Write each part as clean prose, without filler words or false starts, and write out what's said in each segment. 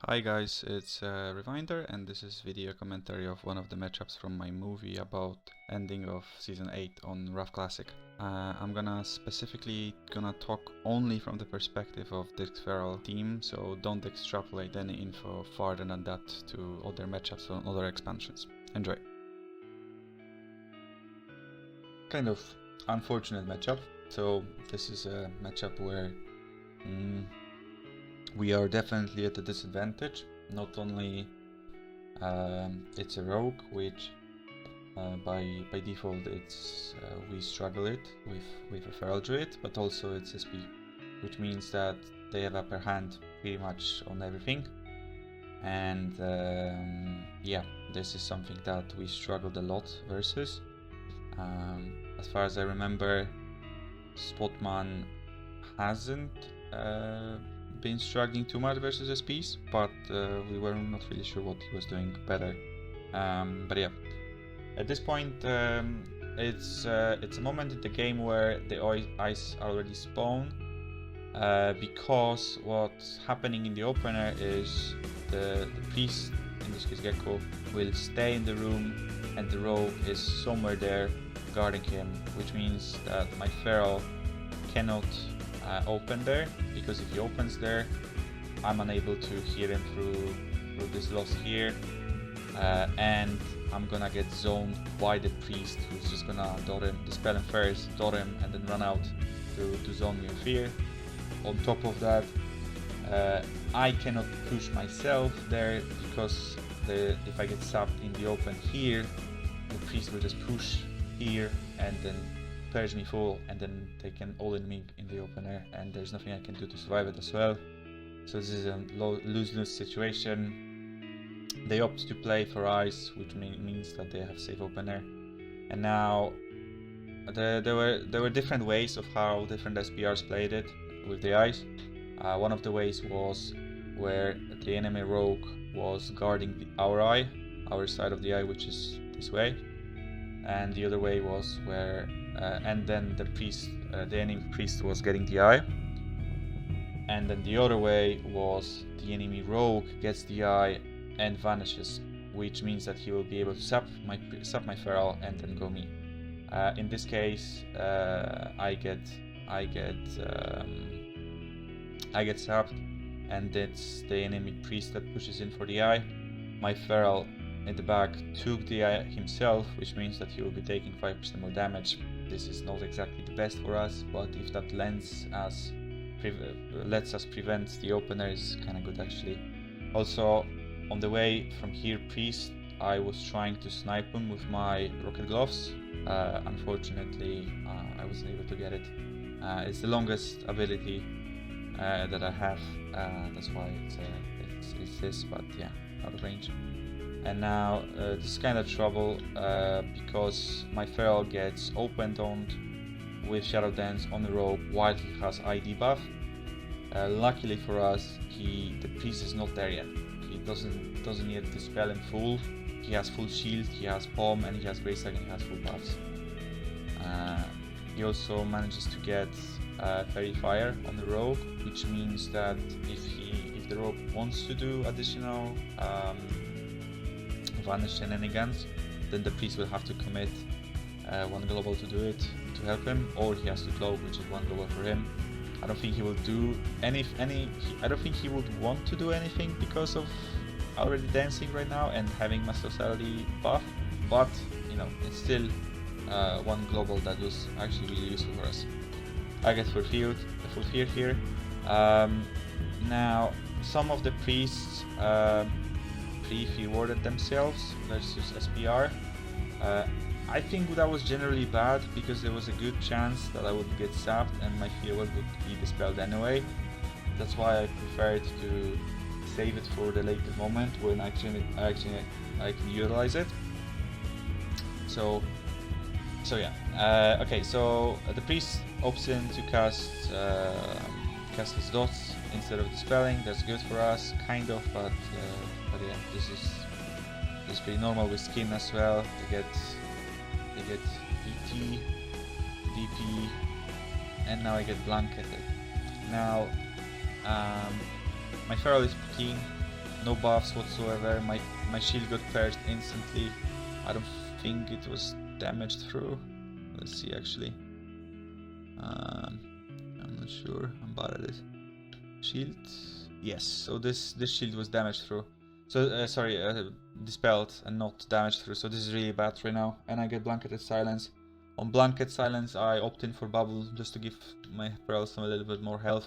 Hi guys, it's Revinder, and this is video commentary of one of the matchups from my movie about ending of season 8 on Rough Classic. I'm specifically gonna talk only from the perspective of the Feral team, so don't extrapolate any info farther than that to other matchups on other expansions. Enjoy. Kind of unfortunate matchup. So this is a matchup where we are definitely at a disadvantage. Not only it's a rogue, which by default it's we struggle it with a feral druid, but also it's SP, which means that they have upper hand pretty much on everything. And yeah, this is something that we struggled a lot versus. As far as I remember, Spotman hasn't been struggling too much versus SPs, but we were not really sure what he was doing better. But yeah, at this point, it's a moment in the game where the ice already spawn, because what's happening in the opener is the priest, in this case Gecko, will stay in the room and the rogue is somewhere there guarding him, which means that my feral cannot open there, because if he opens there, I'm unable to hear him through this loss here, and I'm gonna get zoned by the priest, who's just gonna dispel him first, dot him, and then run out to zone me with fear. On top of that, I cannot push myself there, because if I get sapped in the open here, the priest will just push here and then purge me full, and then they can all in me in the opener, and there's nothing I can do to survive it as well. So this is a lose-lose situation. They opt to play for ice, which means that they have safe opener. And now there were different ways of how different SPRs played it with the ice. One of the ways was where the enemy rogue was guarding our side of the eye, which is this way, and the other way was where and then the enemy priest was getting the eye, and then the other way was the enemy rogue gets the eye and vanishes, which means that he will be able to sap my feral and then go me. In this case, I get sapped, and it's the enemy priest that pushes in for the eye. My feral in the back took the eye himself, which means that he will be taking 5% more damage. This is not exactly the best for us, but if that lets us prevent the opener, is kind of good actually. Also, on the way from here priest, I was trying to snipe him with my rocket gloves. Unfortunately, I wasn't able to get it. It's the longest ability that I have, that's why it's this, but yeah, out of range. And now this is kind of trouble, because my feral gets opened on with Shadow Dance on the rogue while he has ID buff. Luckily for us, the priest is not there yet. He doesn't yet dispel in full. He has full shield, he has palm, and he has Grey Sack, and he has full buffs. He also manages to get Fairy Fire on the rogue, which means that if the rogue wants to do additional vanish shenanigans, then the priest will have to commit one global to do it to help him, or he has to cloak, which is one global for him. I don't think he will do I don't think he would want to do anything because of already dancing right now and having Master Salary buff, but you know, it's still one global that was actually really useful for us. I get full fear here. Now some of the priests pre-rewarded themselves versus SPR. I think that was generally bad, because there was a good chance that I would get sapped and my fear would be dispelled anyway. That's why I preferred to save it for the later moment when I can utilize it. So yeah. Okay, so the priest opts in to cast his dots instead of dispelling. That's good for us, kind of, but yeah, this is pretty normal with skin as well. They get ET, DP, and now I get blanketed. Now my feral is picking no buffs whatsoever. My shield got pierced instantly. I don't think it was damaged through. Let's see actually. I'm not sure. I'm bad at it. Shield. Yes. So this shield was damaged through. So sorry, dispelled and not damaged through. So this is really bad right now. And I get blanketed silence. On blanket silence, I opt in for bubble just to give my Perelston a little bit more health.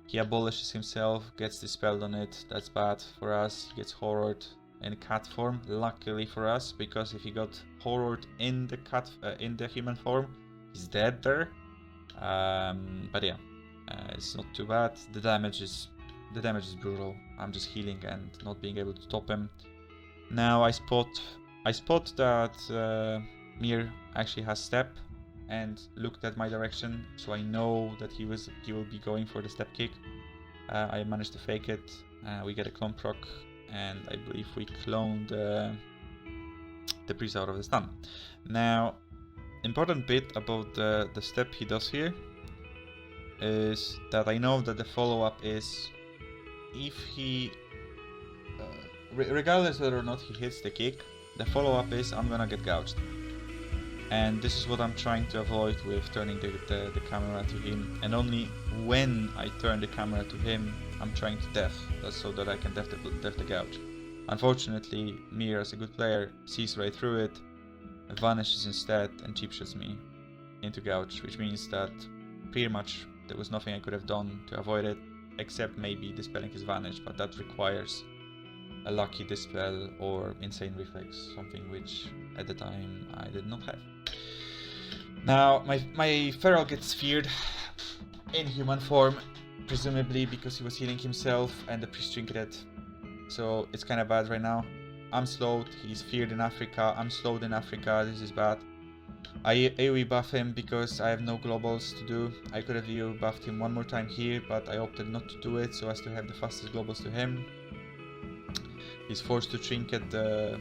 He abolishes himself, gets dispelled on it. That's bad for us. He gets horrored in cat form. Luckily for us, because if he got horrored in the human form, he's dead there. But yeah, it's not too bad. The damage is brutal. I'm just healing and not being able to stop him. Now I spot that Mir actually has step and looked at my direction, so I know that he will be going for the step kick. I managed to fake it. We get a clone proc, and I believe we cloned the priest out of the stun. Now, important bit about the step he does here is that I know that the follow-up is if he, regardless whether or not he hits the kick, the follow-up is I'm gonna get gouged. And this is what I'm trying to avoid with turning the camera to him. And only when I turn the camera to him, I'm trying to death. That's so that I can death the gouge. Unfortunately, Mir, as a good player, sees right through it, vanishes instead, and cheap shots me into gouge, which means that pretty much there was nothing I could have done to avoid it, except maybe dispelling his vanish, but that requires a lucky dispel or insane reflex, something which at the time I did not have. Now my feral gets feared in human form, presumably because he was healing himself and the priest trinketed. So it's kind of bad right now. I'm slowed, he's feared in Africa, I'm slowed in Africa, this is bad. I AoE buff him because I have no globals to do. I could have AoE buffed him one more time here, but I opted not to do it so as to have the fastest globals to him. He's forced to trinket the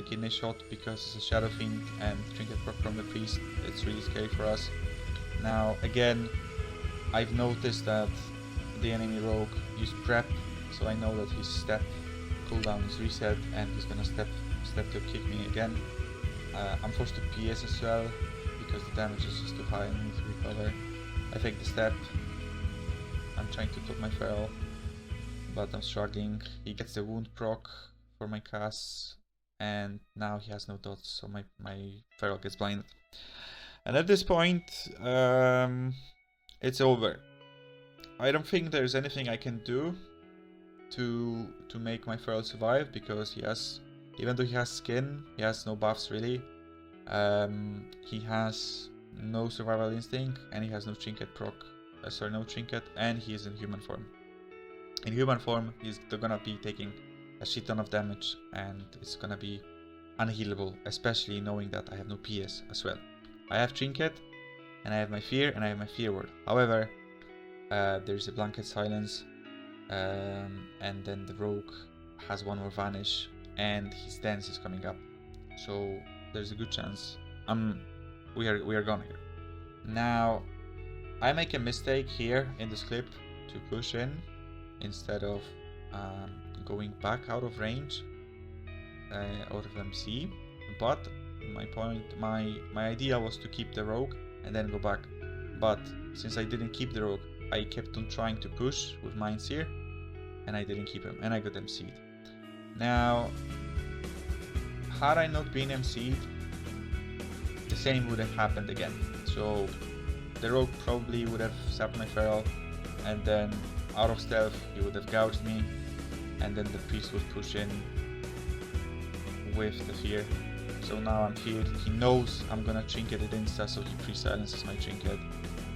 kidney shot because it's a shadow fiend and trinket proc from the priest. It's really scary for us. Now again, I've noticed that the enemy rogue used prep, so I know that his step cooldown is reset and he's gonna step to kick me again. I'm forced to PS as well because the damage is just too high and I need to recover. I take the step. I'm trying to top my feral, but I'm struggling. He gets the wound proc for my casts, and now he has no dots, so my feral gets blinded. And at this point, it's over. I don't think there's anything I can do to make my feral survive, because he has, even though he has skin, he has no buffs really. He has no survival instinct, and he has no trinket proc. No trinket, and he is in human form. In human form, they're gonna be taking a shit ton of damage, and it's gonna be unhealable, especially knowing that I have no PS as well. I have trinket, and I have my fear, and I have my fear word. However, there's a blanket silence, and then the rogue has one more vanish, and his dance is coming up, so there's a good chance we are gone here. Now, I make a mistake here in this clip to push in instead of going back out of range, out of MC. But my idea was to keep the rogue and then go back. But since I didn't keep the rogue, I kept on trying to push with Mind Seer, and I didn't keep him, and I got MC'd. Now, had I not been MC'd, the same would have happened again. So the rogue probably would have sapped my feral, and then out of stealth he would have gouged me, and then the priest would push in with the fear. So now I'm feared. He knows I'm gonna trinket it insta, so he pre-silences my trinket.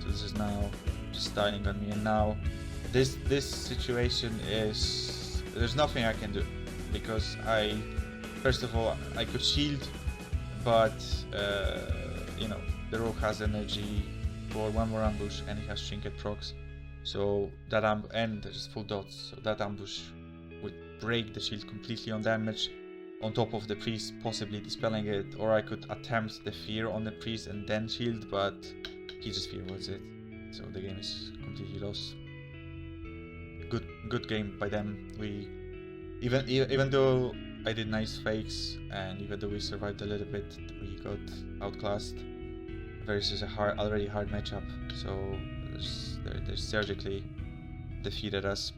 So this is now just styling on me, and now this situation is, there's nothing I can do, because first of all I could shield, but you know, the rogue has energy for one more ambush, and he has trinket procs, so that and there's full dots, so that ambush would break the shield completely on damage, on top of the priest possibly dispelling it, or I could attempt the fear on the priest and then shield, but he just fear words it, so the game is completely lost. Good game by them. We even though I did nice fakes, and even though we survived a little bit, we got outclassed versus a already hard matchup. So they surgically defeated us.